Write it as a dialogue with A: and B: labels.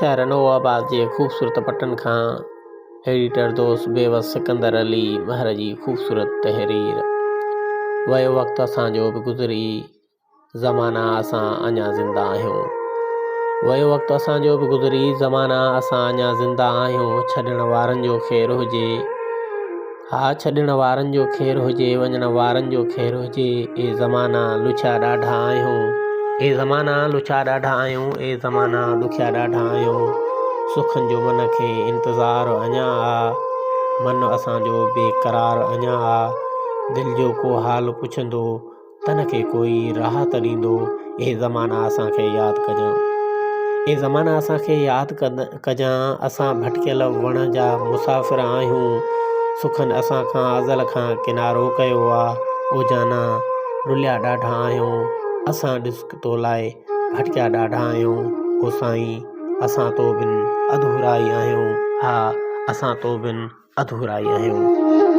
A: शहर नवाबाद जे ख़ूबसूरत पटन खां एडिटर दोस्त बेवस सिकंदर अली महर जी ख़ूबसूरत तहरीर। वयो वक़्तु असांजो बि गुज़री, ज़माना असां अञा ज़िंदा आहियूं। वयो वक़्तु असांजो बि गुज़री, ज़माना असां अञा ज़िंदा आहियूं। छॾण वारनि जो ख़ैरु हुजे, हा छॾण वारनि जो ख़ैरु हुजे, वञण वारनि जो ख़ैरु हुजे। ए ज़माना लुछिया ॾाढा आहियूं, ए ज़माना लुछिया ॾाढा आहियूं, ए ज़माना ॾुखिया ॾाढा आहियूं। सुखनि जो मन खे इंतज़ारु अञा आ, मन असांजो बेक़रार अञा आ। दिलि जो को हाल पुछंदो, तन खे कोई राहत ॾींदो। ए ज़माना असांखे यादि कजां, ए ज़माना असांखे यादि कजां। असां भटकियल वण जा मुसाफ़िर आहियूं। सुखनि असां खां अज़ल खां किनारो कयो आहे। ओ जाना रुलिया ॾाढा आहियूं, असां ॾिस तो लाइ भटकिया ॾाढा आहियूं। ओ साईं असां तो बिन अधूरा ई आहियूं, हा असां तो बिन अधूरा ई आहियूं।